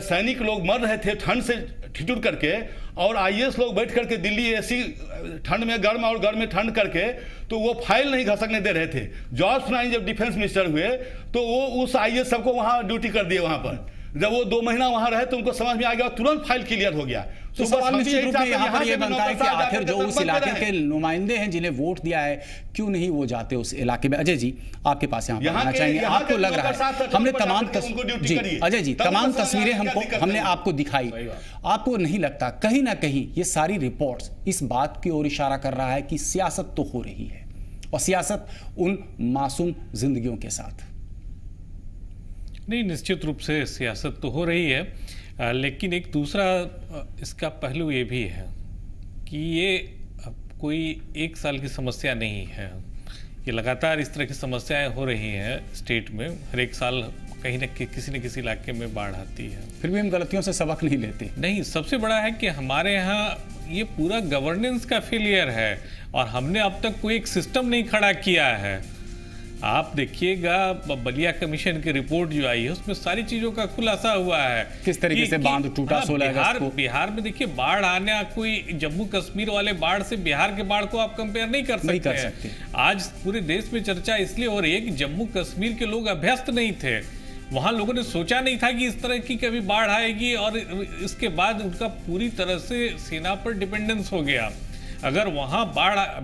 S18: सैनिक लोग मर रहे थे ठंड से ठिठुर करके, और आईएएस लोग बैठ करके दिल्ली एसी ठंड में गर्म और गर्म में ठंड करके, तो वो फाइल नहीं घसकने दे रहे थे। जॉर्ज फर्नांडिस जब डिफेंस मिनिस्टर हुए तो वो उस आईएएस सबको वहां ड्यूटी कर दिए वहां पर। जब वो 2 महीना वहां रहे तो उनको समझ में आ गया, तुरंत फाइल क्लियर हो गया।
S1: तो सवाल निश्चित रूप में यहाँ पर ये बनता है कि आखिर जो उस इलाके के नुमाइंदे हैं जिन्हें वोट दिया है, क्यों नहीं वो जाते उस इलाके में? अजय जी, आपके पास यहाँ आना चाहेंगे। आपको लग रहा है हमने तमाम जी अजय जी तमाम तस्वीरें हमने आपको दिखाई, आपको नहीं लगता कहीं ना कहीं ये सारी रिपोर्ट्स इस बात की ओर इशारा कर रहा है कि सियासत तो हो रही है, और सियासत उन मासूम जिंदगियों के साथ?
S19: नहीं, निश्चित रूप से सियासत तो हो रही है, लेकिन एक दूसरा इसका पहलू ये भी है कि ये कोई एक साल की समस्या नहीं है। ये लगातार इस तरह की समस्याएं हो रही हैं स्टेट में। हर एक साल कहीं न किसी न किसी इलाके में बाढ़ आती है।
S1: फिर भी हम गलतियों से सबक नहीं लेते।
S19: नहीं, सबसे बड़ा है कि हमारे यहाँ ये पूरा गवर्नेंस का फेलियर है और हमने अब तक कोई एक सिस्टम नहीं खड़ा किया है। आप देखिएगा बलिया कमीशन की रिपोर्ट जो आई है उसमें सारी चीजों का खुलासा हुआ है,
S1: किस तरीके से बांध टूटा 16 अगस्त को।
S19: बिहार में देखिए बाढ़ आना कोई जम्मू कश्मीर वाले बाढ़ से बिहार के बाढ़ को आप कंपेयर नहीं कर सकते। आज पूरे देश में चर्चा इसलिए हो रही है कि जम्मू कश्मीर के लोग अभ्यस्त नहीं थे, वहां लोगों ने सोचा नहीं था कि इस तरह की कभी बाढ़ आएगी और इसके बाद उनका पूरी तरह से सेना पर डिपेंडेंस हो गया। अगर वहां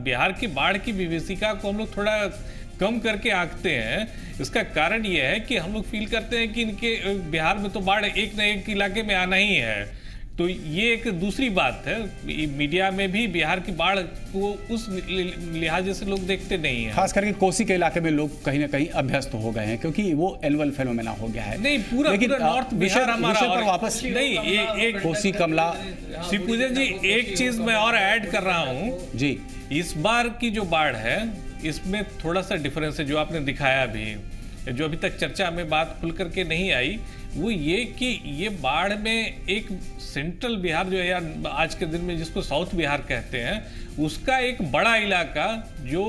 S19: बिहार की बाढ़ की विभीषिका को हम लोग थोड़ा कम करके आंकते हैं, इसका कारण यह है कि हम लोग फील करते हैं कि इनके बिहार में तो बाढ़ एक न एक इलाके में आना ही है। तो ये एक दूसरी बात है, मीडिया में भी बिहार की बाढ़ को उस लिहाजे से लोग देखते नहीं हैं।
S1: खास करके कोसी के इलाके में लोग कहीं ना कहीं अभ्यस्त हो गए हैं क्योंकि वो एनुअल फेनोमेना हो गया है।
S19: नहीं, पूरा नॉर्थ बिहार हमारा
S1: पर वापस
S19: नहीं, एक
S1: कोसी कमला
S19: शिवपूजन जी एक चीज मैं और ऐड कर रहा हूँ
S1: जी।
S19: इस बार की जो बाढ़ है इसमें थोड़ा सा डिफरेंस है जो आपने दिखाया भी, जो अभी तक चर्चा में बात खुल करके नहीं आई, वो ये कि ये बाढ़ में एक सेंट्रल बिहार जो है यार आज के दिन में जिसको साउथ बिहार कहते हैं, उसका एक बड़ा इलाका जो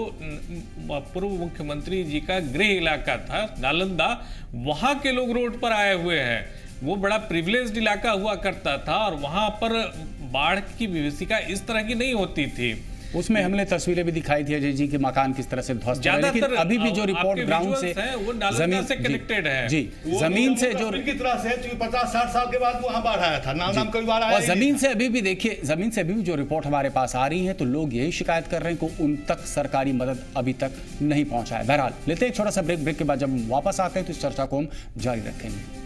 S19: पूर्व मुख्यमंत्री जी का गृह इलाका था नालंदा, वहाँ के लोग रोड पर आए हुए हैं। वो बड़ा प्रिविलेज्ड इलाका हुआ करता था और वहाँ पर बाढ़ की विभीषिका इस तरह की नहीं होती थी।
S1: उसमें हमने तस्वीरें भी दिखाई थी अजय जी के मकान किस तरह से ध्वस्त है, लेकिन अभी भी जो रिपोर्ट ग्राउंड से
S19: जमीन से कनेक्टेड है
S1: जी, जमीन से जो
S18: की तरह से 50-60 साल के बाद वहां बाढ़ आया था, नाम कभी बाढ़ आया
S1: और जमीन से अभी भी देखिए, जमीन से अभी भी जो रिपोर्ट हमारे पास आ रही है तो लोग यही शिकायत कर रहे हैं कि उन तक सरकारी मदद अभी तक नहीं पहुंचा है। बहरहाल लेते हैं एक छोटा सा ब्रेक के बाद जब हम वापस आते हैं तो इस चर्चा को हम जारी रखेंगे।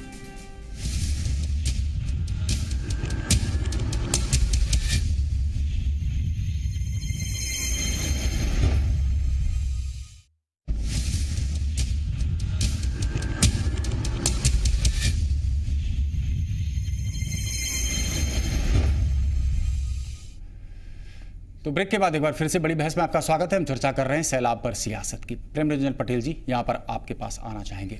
S1: तो ब्रेक के बाद एक बार फिर से बड़ी बहस में आपका स्वागत है। हम चर्चा कर रहे हैं सैलाब पर सियासत की। प्रेम रंजन पटेल जी यहाँ पर आपके पास आना चाहेंगे।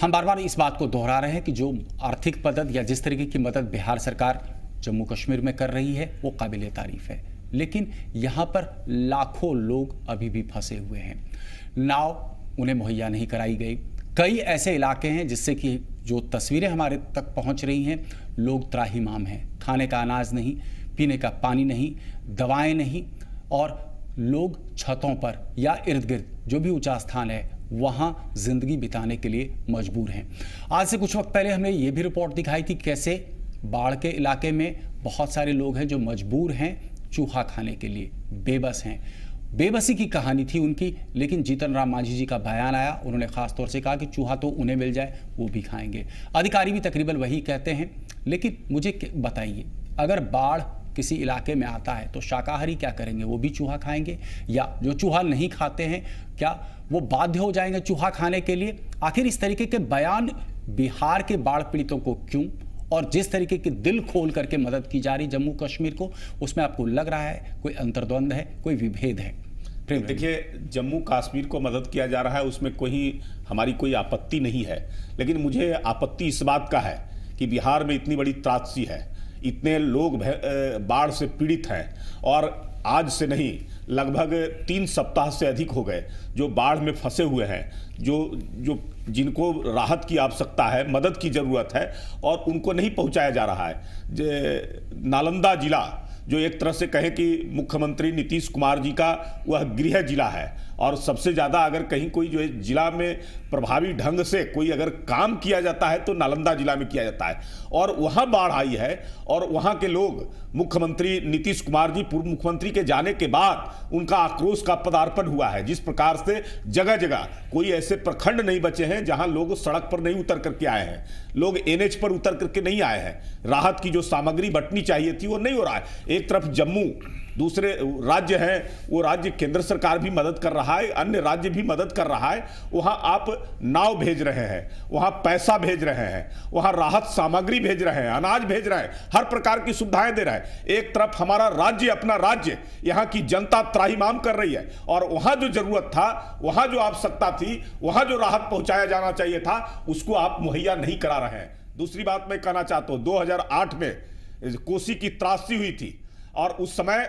S1: हम बार बार इस बात को दोहरा रहे हैं कि जो आर्थिक मदद या जिस तरीके की मदद बिहार सरकार जम्मू कश्मीर में कर रही है वो काबिल तारीफ है, लेकिन यहाँ पर लाखों लोग अभी भी फंसे हुए हैं। नाव उन्हें मुहैया नहीं कराई गई। कई ऐसे इलाके हैं जिससे कि जो तस्वीरें हमारे तक पहुँच रही हैं, लोग त्राहिमाम हैं, खाने का अनाज नहीं, पीने का पानी नहीं, दवाएं नहीं, और लोग छतों पर या इर्द गिर्द जो भी ऊंचा स्थान है वहां जिंदगी बिताने के लिए मजबूर हैं। आज से कुछ वक्त पहले हमने ये भी रिपोर्ट दिखाई थी कैसे बाढ़ के इलाके में बहुत सारे लोग हैं जो मजबूर हैं चूहा खाने के लिए, बेबस हैं। बेबसी की कहानी थी उनकी, लेकिन जीतन राम मांझी जी का बयान आया। उन्होंने खास तौर से कहा कि चूहा तो उन्हें मिल जाए वो भी खाएंगे। अधिकारी भी तकरीबन वही कहते हैं। लेकिन मुझे बताइए, अगर बाढ़ किसी इलाके में आता है तो शाकाहारी क्या करेंगे? वो भी चूहा खाएंगे? या जो चूहा नहीं खाते हैं क्या वो बाध्य हो जाएंगे चूहा खाने के लिए? आखिर इस तरीके के बयान बिहार के बाढ़ पीड़ितों को क्यों, और जिस तरीके की दिल खोल करके मदद की जा रही जम्मू कश्मीर को, उसमें आपको लग रहा है कोई अंतर्द्वंद है, कोई विभेद है?
S10: देखिए, जम्मू कश्मीर को मदद किया जा रहा है, उसमें हमारी कोई आपत्ति नहीं है, लेकिन मुझे आपत्ति इस बात का है कि बिहार में इतनी बड़ी त्रासदी है, इतने लोग बाढ़ से पीड़ित हैं, और आज से नहीं लगभग 3 सप्ताह से अधिक हो गए जो बाढ़ में फंसे हुए हैं, जो जिनको राहत की आवश्यकता है, मदद की ज़रूरत है, और उनको नहीं पहुंचाया जा रहा है। नालंदा जिला जो एक तरह से कहें कि मुख्यमंत्री नीतीश कुमार जी का वह गृह जिला है, और सबसे ज़्यादा अगर कहीं कोई जो है जिला में प्रभावी ढंग से कोई अगर काम किया जाता है तो नालंदा जिला में किया जाता है, और वहाँ बाढ़ आई है, और वहाँ के लोग मुख्यमंत्री नीतीश कुमार जी पूर्व मुख्यमंत्री के जाने के बाद उनका आक्रोश का पदार्पण हुआ है। जिस प्रकार से जगह जगह कोई ऐसे प्रखंड नहीं बचे हैं जहाँ लोग सड़क पर नहीं उतर करके आए हैं, लोग NH पर उतर करके नहीं आए हैं, राहत की जो सामग्री बंटनी चाहिए थी वो नहीं हो रहा है। एक तरफ जम्मू दूसरे राज्य हैं वो राज्य केंद्र सरकार भी मदद कर रहा है, अन्य राज्य भी मदद कर रहा है। वहाँ आप नाव भेज रहे हैं, वहाँ पैसा भेज रहे हैं, वहाँ राहत सामग्री भेज रहे हैं, अनाज भेज रहे हैं, हर प्रकार की सुविधाएं दे रहे हैं। एक तरफ हमारा राज्य, अपना राज्य, यहाँ की जनता त्राहिमाम कर रही है और वहाँ जो जरूरत था, वहाँ जो आवश्यकता थी, वहाँ जो राहत पहुँचाया जाना चाहिए था, उसको आप मुहैया नहीं करा रहे हैं। दूसरी बात मैं कहना चाहता हूँ, 2008 में कोसी की त्रासदी हुई थी और उस समय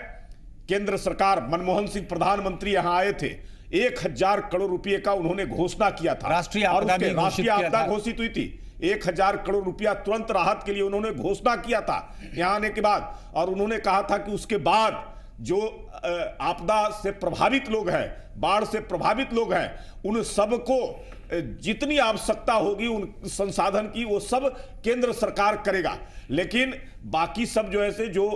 S10: केंद्र सरकार, मनमोहन सिंह प्रधानमंत्री यहां आए थे, 1000 करोड़ रुपए का उन्होंने घोषणा किया था।
S1: राष्ट्रीय आपदा
S10: घोषित हुई थी। 1000 करोड़ रुपया तुरंत राहत के लिए उन्होंने घोषणा किया था यहां आने के बाद, और उन्होंने कहा था कि उसके बाद जो आपदा से प्रभावित लोग हैं, बाढ़ से प्रभावित लोग हैं, उन सबको जितनी आवश्यकता होगी उन संसाधन की, वो सब केंद्र सरकार करेगा। लेकिन बाकी सब जो है जो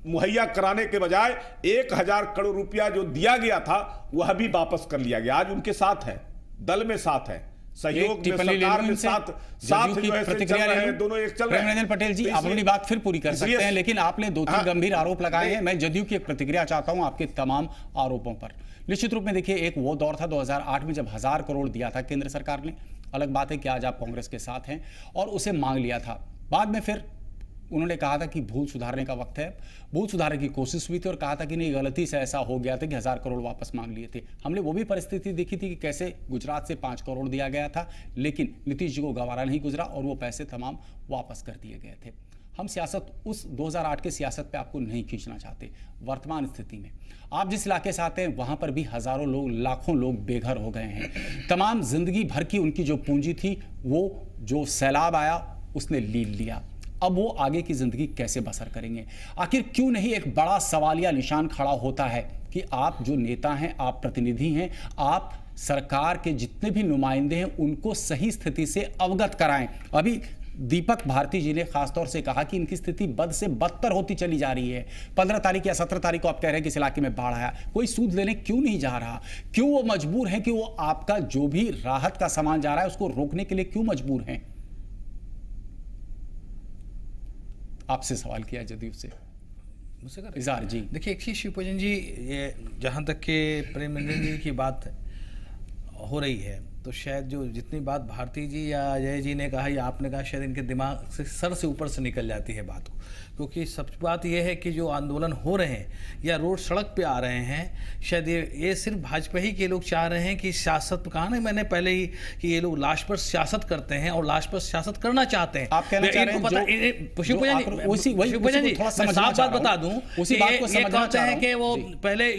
S10: मुहैया कराने के बजाय 1000 करोड़ रुपया जो दिया गया था वह भी वापस कर लिया गया। आज उनके साथ है, दल में साथ है, सहयोग में, सरकार में साथ जो है प्रतिक्रिया रहे हैं, दोनों एक चल रहे हैं।
S1: प्रेमरंजन पटेल जी, आप अपनी बात फिर पूरी कर सकते हैं, लेकिन आपने 2-3 गंभीर आरोप लगाए हैं। मैं जदयू की एक प्रतिक्रिया चाहता हूं आपके तमाम आरोपों पर। निश्चित रूप में देखिए, एक वो दौर था 2008 में जब 1000 करोड़ दिया था केंद्र सरकार ने। अलग बात है कि आज आप कांग्रेस के साथ हैं और उसे मांग लिया था। बाद में फिर उन्होंने कहा था कि भूल सुधारने का वक्त है, भूल सुधारने की कोशिश हुई थी और कहा था कि नहीं, गलती से ऐसा हो गया था कि 1000 करोड़ वापस मांग लिए थे। हमने वो भी परिस्थिति देखी थी कि कैसे गुजरात से 5 करोड़ दिया गया था, लेकिन नीतीश जी को गवारा नहीं गुजरा और वो पैसे तमाम वापस कर दिए गए थे। हम सियासत उस 2008 के सियासत पे आपको नहीं खींचना चाहते। वर्तमान स्थिति में आप जिस इलाके से आते हैं वहां पर भी हजारों लोग, लाखों लोग बेघर हो गए हैं। तमाम जिंदगी भर की उनकी जो पूंजी थी वो जो सैलाब आया उसने लील लिया। अब वो आगे की जिंदगी कैसे बसर करेंगे? आखिर क्यों नहीं एक बड़ा सवालिया निशान खड़ा होता है कि आप जो नेता हैं, आप प्रतिनिधि हैं, आप सरकार के जितने भी नुमाइंदे हैं उनको सही स्थिति से अवगत कराएं। अभी दीपक भारती जी ने खासतौर से कहा कि इनकी स्थिति बद से बदतर होती चली जा रही है। 15 तारीख या 17 तारीख को आप कह रहे हैं कि इस इलाके में बाढ़ आया, कोई सूद लेने क्यों नहीं जा रहा? क्यों वो मजबूर हैं कि वो आपका जो भी राहत का सामान जा रहा है उसको रोकने के लिए क्यों मजबूर हैं? आपसे सवाल किया जदयू से इजहार जी।
S11: देखिए, एक चीज शिवपूजन जी, ये जहाँ तक के प्रेमरंजन जी की बात हो रही है तो शायद जो जितनी बात भारती जी या अजय जी ने कहा या आपने कहा, शायद इनके दिमाग से, सर से ऊपर से निकल जाती है बात को। क्योंकि सब बात यह है कि जो आंदोलन हो रहे हैं या रोड सड़क पे आ रहे हैं, शायद ये सिर्फ भाजपा ही के लोग चाह रहे हैं कि सियासत, कहा ना मैंने पहले ही कि ये लोग लाश पर सियासत करते हैं और लाश पर सियासत करना चाहते हैं।
S1: आप कहना चाह रहे हैं
S11: साफ बात बता दूं,
S1: उसी बात को समझना चाह रहा हूं
S11: कि वो पहले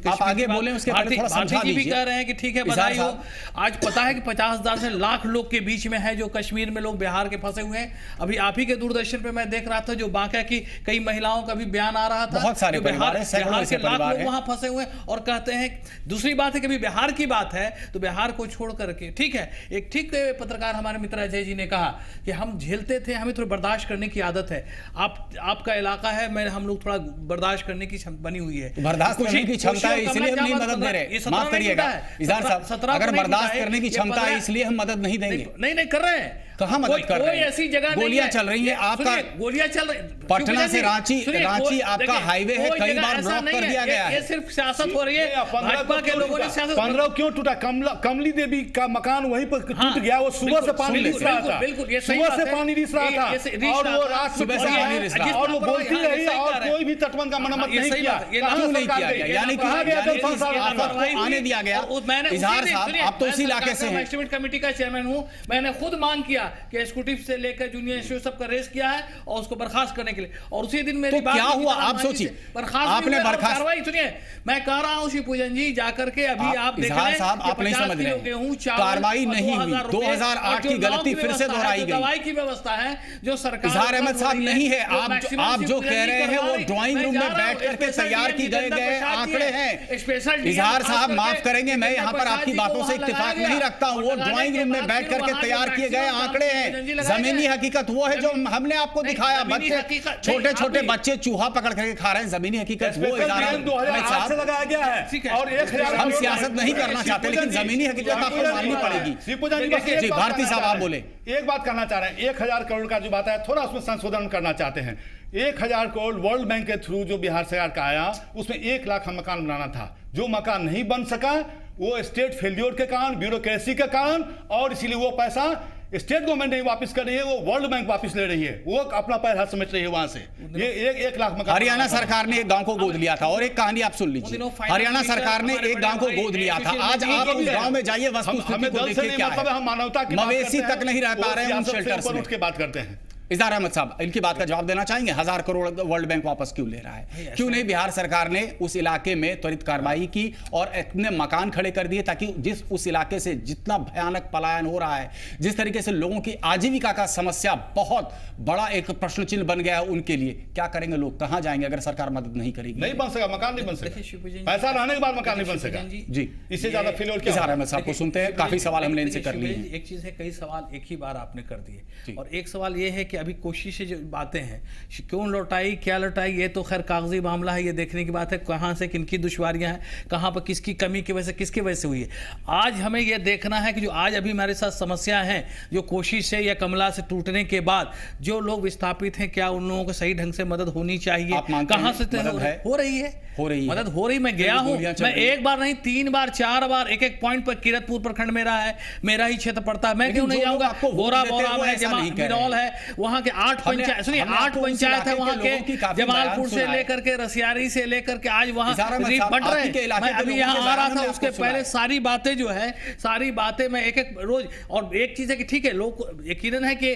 S1: आप आगे बोले, उसके पहले थोड़ा समझा
S11: दीजिए। भी कह रहे हैं कि ठीक है, बधाई हो। आज पता है कि 50,000 से लाख लोग के बीच में है जो कश्मीर में लोग बिहार के फंसे हुए हैं। अभी आप ही के दूरदर्शन पे मैं देख रहा था जो बांका की कई महिलाओं का भी बयान आ रहा था,
S1: बहुत सारे
S11: बिहार के लाख लोग वहां फंसे हुए हैं और कहते हैं। दूसरी बात है कि बिहार की बात है तो बिहार को छोड़ करके, ठीक है, एक ठीक पत्रकार हमारे मित्र अजय जी ने कहा कि हम झेलते थे, हमें थोड़ा बर्दाश्त करने की आदत है। आपका इलाका है, हम लोग थोड़ा बर्दाश्त करने की बनी हुई है,
S1: बर्दाश्त करने की क्षमता है, इसलिए हम नहीं मदद दे रहे। माफ करिएगा इजहार साहब, अगर बर्दाश्त करने की क्षमता है इसलिए हम मदद नहीं देंगे।
S11: नहीं कर रहे हैं।
S1: कहां मदद कर रहे हैं?
S11: ऐसी जगह
S1: गोलियां चल रही हैं, आपका
S11: गोलियां चल रही,
S1: पटना से रांची आपका हाईवे है, कई बार ब्लॉक कर दिया गया है।
S11: ये सिर्फ सियासत हो रही है, भाजपा के लोगों ने सियासत।
S18: 15 क्यों टूटा? कमली देवी का मकान वहीं पर टूट गया, वो सुबह से पानी रिस रहा था, सुबह से पानी रिस रहा था और वो रात सुबह से पानी रिस रहा और वो बोलती रही और कोई भी तटबंध का मरम्मत नहीं किया।
S1: क्यों नहीं किया गया? यानी कहा गया आने दिया गया। इजहार साहब, आप तो इसी इलाके से हैं।
S11: एस्टिमेट कमेटी का चेयरमैन हूं, मैंने खुद मांग किया कि एग्जीक्यूटिव से लेकर जूनियर एसओ सब का रेस किया है और उसको बर्खास्त करने के लिए, और उसी दिन मेरी बात
S1: क्या हुआ आप सोचिए,
S11: आपने बर्खास्त कार्रवाई सुनिए। मैं कह रहा हूं शिवपूजन जी, जाकर के अभी आप देख रहे हैं
S1: साहब, आप नहीं समझ रहे हैं, कार्रवाई नहीं हुई। 2008 की गलती फिर से दोहराई गई।
S11: दवाई की व्यवस्था है जो सरकार,
S1: इजहार अहमद साहब नहीं है, आप जो कह रहे हैं वो ड्राइंग रूम में बैठ करके तैयार की गए आंकड़े हैं। इजहार साहब माफ करेंगे, मैं यहाँ पर आपकी बातों से इत्तेफाक नहीं रखता हूँ। वो ड्राइंग रूम में बैठ करके तैयार किए गए आंकड़े हैं। जमीनी हकीकत वो है जो हमने आपको दिखाया। बच्चे, छोटे छोटे बच्चे चूहा पकड़ करके खा रहे हैं। जमीनी हकीकत वो
S18: लगाया गया है और
S1: हम सियासत नहीं करना चाहते, लेकिन जमीनी हकीकत आपको माननी पड़ेगी। जी भारती साहब, आप बोले।
S18: एक बात करना चाह रहे हैं, 1000 करोड़ का जो बात है थोड़ा उसमें संशोधन करना चाहते हैं। 1000 करोड़ वर्ल्ड बैंक के थ्रू जो बिहार सरकार का आया, उसमें 1 लाख मकान बनाना था। जो मकान नहीं बन सका वो स्टेट फेल्योर के कारण, ब्यूरोक्रेसी के कारण, और इसीलिए वो पैसा स्टेट गवर्नमेंट नहीं वापस कर रही है, वो वर्ल्ड बैंक वापस ले रही है, वो अपना पैसा समझ रही है वहां से। ये 1 लाख मकान।
S1: हरियाणा सरकार ने एक गांव को गोद लिया था, और एक कहानी आप सुन लीजिए। हरियाणा सरकार ने एक गांव को गोद लिया था। आज आप उस गांव में जाइए, वस्तुस्थिति को देखिए क्या है।
S18: हम मानवता की
S1: मवेशी तक नहीं रह पा रहे हैं उन शेल्टर्स में।
S18: उठ के बात करते हैं।
S1: इज़हार अहमद साहब, इनकी बात का जवाब देना चाहेंगे? 1000 करोड़ वर्ल्ड बैंक वापस क्यों ले रहा है? क्यों नहीं बिहार सरकार ने उस इलाके में त्वरित कार्रवाई की और इतने मकान खड़े कर दिए, ताकि जिस उस इलाके से जितना भयानक पलायन हो रहा है, जिस तरीके से लोगों की आजीविका का समस्या बहुत बड़ा एक प्रश्न चिन्ह बन गया है उनके लिए, क्या करेंगे लोग? कहां जाएंगे अगर सरकार मदद नहीं करेगी?
S18: नहीं बन सका, मकान नहीं बन सका, पैसा रहने के बाद मकान नहीं बन सका जी। इससे ज्यादा फेलियर क्या?
S1: इज़हार अहमद साहब को सुनते हैं, काफी सवाल हमने इनसे कर लिए।
S11: एक चीज है, कई सवाल एक ही बार आपने कर दिए, और एक सवाल ये है कि अभी कोशिशें बातें हैं, क्यों लौटाई, क्या लौटाई, ये तो खैर कागजी मामला है, ये देखने की बात है कहां से किनकी दुश्वारियां हैं, कहां पर किसकी कमी की वजह से, किसकी वजह से हुई है। आज हमें यह देखना है कि जो आज अभी हमारे साथ समस्या है, जो कोशिश है या कमला से टूटने के बाद जो लोग विस्थापित हैं, क्या उन लोगों को सही ढंग से मदद होनी चाहिए? कहां से हो रही है? मदद हो रही। मैं गया हूं, मैं एक बार नहीं 3 बार 4 बार एक पॉइंट पर किरतपुर प्रखंड मेरा है, मेरा ही क्षेत्र पड़ता है, मैं क्यों नहीं जाऊंगा? गोरा बोरा में बिरौल है, वहां के 8 पंचायत, सुनिए 8 पंचायत है वहां के, जमालपुर से लेकर के रसियारी से लेकर के आज वहां बट रहे। मैं अभी यहाँ आ रहा था, उसके पहले सारी बातें जो है, सारी बातें मैं एक रोज। और एक चीज है कि ठीक है, लोग यकीनन है कि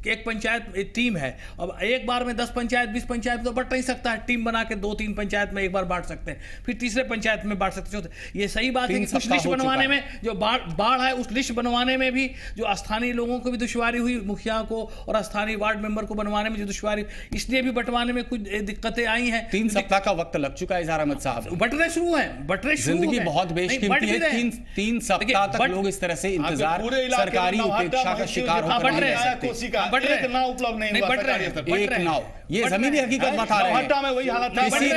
S11: एक पंचायत टीम है, अब एक बार में 10 पंचायत 20 पंचायत तो बट नहीं सकता है। टीम बना के 2-3 पंचायत में एक बार बांट सकते हैं, फिर तीसरे पंचायत में बांट सकते हैं। ये सही बात है कि कुछ लिस्ट बनवाने में जो बाढ़ है, उस लिस्ट बनवाने में भी जो स्थानीय लोगों को भी दुश्वारी हुई, मुखिया को और स्थानीय वार्ड मेंबर को बनवाने में जो दुश्वारी, इसलिए भी बंटवाने में कुछ दिक्कतें आई हैं।
S1: 3 सप्ताह का वक्त लग चुका है इज़हार अहमद साहब।
S11: बटने शुरू हैं,
S1: जिंदगी बहुत बेशकीमती है। 3 सप्ताह तक लोग इस तरह से इंतजार, सरकारी उपेक्षा का शिकार होकर नहीं रह सकते।
S18: एक नाव उपलब्ध नहीं हुआ,
S1: एक नाव, ये जमीनी हकीकत बता रहे हैं।
S18: वही हालत था,
S1: किसी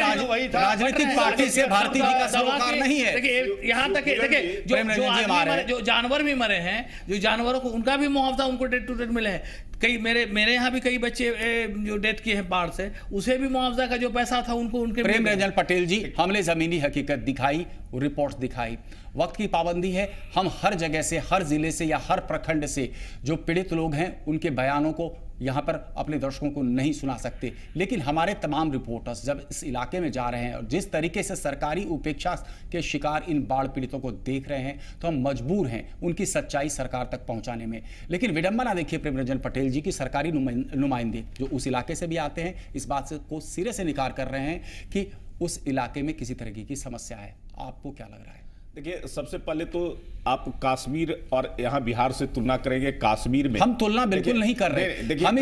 S1: राजनीतिक पार्टी से भारतीय जी का सरोकार नहीं है।
S11: देखिए यहाँ तक देखिए जो जानवर भी मरे हैं, जो जानवरों को उनका भी मुआवजा उनको डेट टू डेट मिले हैं। कई मेरे यहाँ भी कई बच्चे जो डेथ किए हैं बाढ़ से, उसे भी मुआवजा का जो पैसा था उनको उनके।
S1: प्रेम रंजन पटेल जी, हमने जमीनी हकीकत दिखाई, रिपोर्ट दिखाई। वक्त की पाबंदी है, हम हर जगह से, हर जिले से या हर प्रखंड से जो पीड़ित लोग हैं उनके बयानों को यहाँ पर अपने दर्शकों को नहीं सुना सकते, लेकिन हमारे तमाम रिपोर्टर्स जब इस इलाके में जा रहे हैं और जिस तरीके से सरकारी उपेक्षा के शिकार इन बाढ़ पीड़ितों को देख रहे हैं, तो हम मजबूर हैं उनकी सच्चाई सरकार तक पहुंचाने में। लेकिन विडंबना देखिए प्रेम रंजन पटेल जी की, सरकारी नुमाइंदे जो उस इलाके से भी आते हैं इस बात से को सिरे से निकार कर रहे हैं कि उस इलाके में किसी तरीके की समस्या है। आपको क्या लग रहा है?
S10: देखिए, सबसे पहले तो आप कश्मीर और यहाँ बिहार से तुलना करेंगे। कश्मीर में
S1: हम तुलना बिल्कुल नहीं कर रहे, हम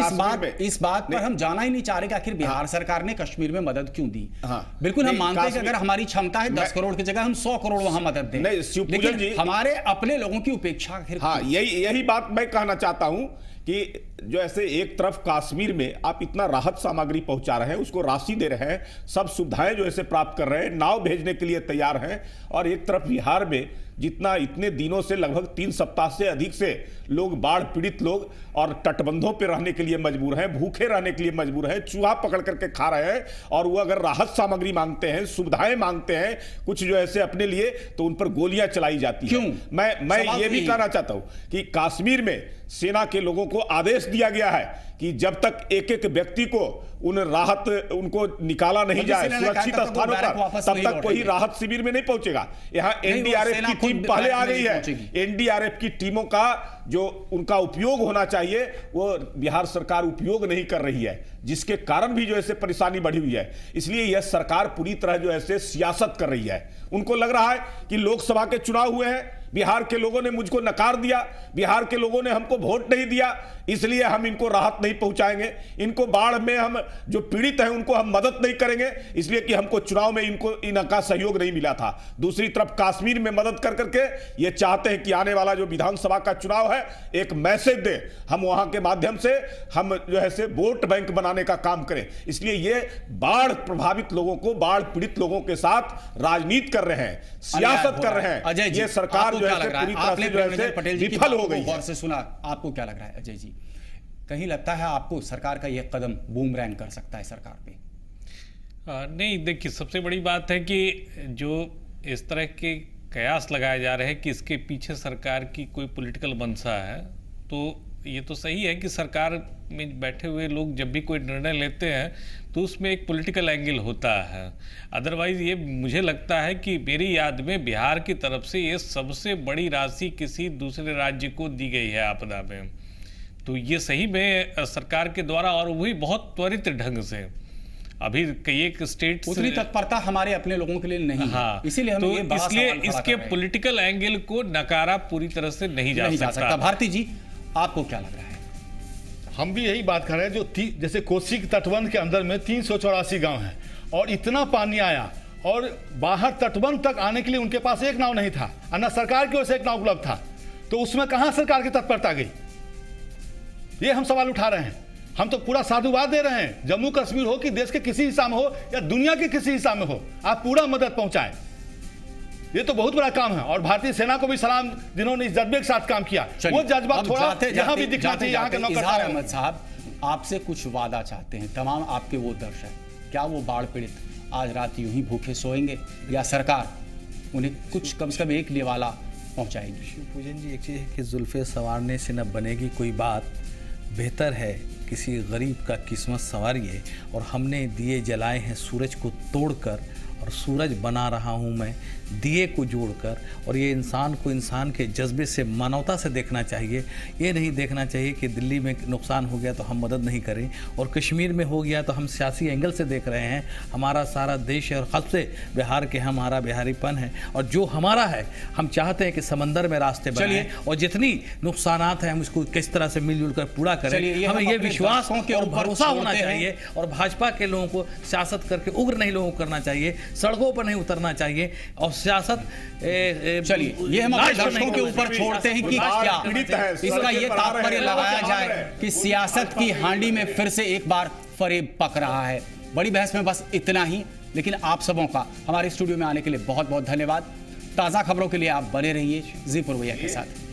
S1: इस बात पर हम जाना ही नहीं चाह रहे कि आखिर बिहार सरकार ने कश्मीर में मदद क्यों दी। बिल्कुल हम मानते हैं कि अगर हमारी क्षमता है 10 करोड़ की जगह हम 100 करोड़ वहां मदद दें, लेकिन हमारे अपने लोगों की उपेक्षा।
S10: हाँ, यही बात मैं कहना चाहता हूं कि जो ऐसे एक तरफ कश्मीर में आप इतना राहत सामग्री पहुंचा रहे हैं, उसको राशि दे रहे हैं, सब सुविधाएं जो ऐसे प्राप्त कर रहे हैं, नाव भेजने के लिए तैयार हैं, और एक तरफ बिहार में जितना इतने दिनों से लगभग 3 सप्ताह से अधिक से लोग बाढ़ पीड़ित लोग और तटबंधों पर रहने के लिए मजबूर हैं, भूखे रहने के लिए मजबूर हैं, चूहा पकड़ करके खा रहे हैं, और वो अगर राहत सामग्री मांगते हैं, सुविधाएं मांगते हैं कुछ जो ऐसे अपने लिए, तो उन पर गोलियां चलाई जाती हैं। क्यों? मैं ये भी कहना चाहता हूं कि कश्मीर में सेना के लोगों को आदेश दिया गया है कि जब तक एक व्यक्ति को उन राहत उनको निकाला नहीं जाए सुरक्षित स्थानों पर, तब तक कोई राहत शिविर में नहीं पहुंचेगा। यहाँ एनडीआरएफ की टीम पहले आ गई है। एनडीआरएफ की टीमों का जो उनका उपयोग होना चाहिए वो बिहार सरकार उपयोग नहीं कर रही है, जिसके कारण भी जो ऐसे परेशानी बढ़ी हुई है। इसलिए यह सरकार पूरी तरह जो ऐसे सियासत कर रही है। उनको लग रहा है कि लोकसभा के चुनाव हुए हैं, बिहार के लोगों ने मुझको नकार दिया, बिहार के लोगों ने हमको वोट नहीं दिया, इसलिए हम इनको राहत नहीं पहुंचाएंगे, इनको बाढ़ में हम जो पीड़ित हैं उनको हम मदद नहीं करेंगे, इसलिए कि हमको चुनाव में इनका सहयोग नहीं मिला था। दूसरी तरफ कश्मीर में मदद कर करके ये चाहते हैं कि आने वाला जो विधानसभा का चुनाव है एक मैसेज दे, हम वहां के माध्यम से हम जो है से वोट बैंक बनाने का काम करें। इसलिए ये बाढ़ प्रभावित लोगों को, बाढ़ पीड़ित लोगों के साथ राजनीति कर रहे हैं, सियासत कर रहे हैं।
S1: अजय जी,
S10: ये सरकार जो है पूरी तरह से विफल हो गई है।
S1: गौर से सुना, आपको क्या लग रहा है अजय जी? कहीं लगता है आपको सरकार का यह कदम बूमरैंग कर सकता है सरकार पे?
S19: नहीं, देखिए सबसे बड़ी बात है कि जो इस तरह के कयास लगाए जा रहे हैं कि इसके पीछे सरकार की कोई पॉलिटिकल मंशा है, तो ये तो सही है कि सरकार में बैठे हुए लोग जब भी कोई निर्णय लेते हैं तो उसमें एक पॉलिटिकल एंगल होता है। अदरवाइज़ ये मुझे लगता है कि मेरी याद में बिहार की तरफ से ये सबसे बड़ी राशि किसी दूसरे राज्य को दी गई है आपदा में, तो ये सही में सरकार के द्वारा, और वही बहुत त्वरित ढंग से। अभी कई एक स्टेट
S1: उतनी तत्परता हमारे अपने लोगों के लिए नहीं है, इसीलिए हमें ये बड़ा
S19: इसलिए
S1: सवाल खड़ा
S19: इसके
S1: कर रहे हैं।
S19: पॉलिटिकल एंगल को नकारा पूरी तरह से नहीं जा सकता।
S1: भारती जी, आपको क्या लग रहा है?
S18: हम भी यही बात कर रहे हैं, जो जैसे कोसी के तटबंध के अंदर में 384 गांव हैं और इतना पानी आया और बाहर तटबंध तक आने के लिए उनके पास एक नाव नहीं था, और न सरकार की ओर से एक नाव उपलब्ध था, तो उसमें कहां सरकार की तत्परता गई? ये हम सवाल उठा रहे हैं। हम तो पूरा साधुवाद दे रहे हैं, जम्मू कश्मीर हो कि देश के किसी हिस्सा में हो या दुनिया के किसी हिस्सा में हो, आप पूरा मदद पहुंचाएं। ये तो बहुत बड़ा काम है, और भारतीय सेना को भी सलाम जिन्होंने इस जज्बे के साथ काम किया। वो जज्बा थोड़ा यहाँ भी दिखना चाहिए। यहाँ के
S1: इजहार अहमद साहब आपसे कुछ वादा चाहते हैं तमाम आपके वो दर्शक, क्या वो बाढ़ पीड़ित आज रात यूं ही भूखे सोएंगे या सरकार उन्हें कुछ कम से कम एक निवाला पहुंचाएगी?
S11: शिवपूजन जी, एक चीज़ है कि जुल्फे संवारने से न बनेगी कोई बात, बेहतर है किसी गरीब का किस्मत संवारिए। और हमने दिए जलाए हैं सूरज को तोड़कर, और सूरज बना रहा हूँ मैं दिए को जोड़कर। और ये इंसान को इंसान के जज्बे से, मानवता से देखना चाहिए। ये नहीं देखना चाहिए कि दिल्ली में नुकसान हो गया तो हम मदद नहीं करें, और कश्मीर में हो गया तो हम सियासी एंगल से देख रहे हैं। हमारा सारा देश है और ख़ास से बिहार के हमारा बिहारीपन है, और जो हमारा है हम चाहते हैं कि समंदर में रास्ते बने, और जितनी नुकसानात हैं हम उसको किस तरह से मिलजुल कर पूरा करें। हमें ये विश्वास और भरोसा होना चाहिए, और भाजपा के लोगों को सियासत करके उग्र नहीं लोगों को करना चाहिए, सड़कों पर नहीं उतरना चाहिए, और सियासत
S1: चलिए ये हम अपने दर्शकों के ऊपर छोड़ते हैं कि क्या इसका ये तात्पर्य लगाया जाए कि सियासत की हांडी में फिर से एक बार फरेब पक रहा है। बड़ी बहस में बस इतना ही, लेकिन आप सबों का हमारे स्टूडियो में आने के लिए बहुत बहुत धन्यवाद। ताज़ा खबरों के लिए आप बने रहिए जी पुरवैया के साथ।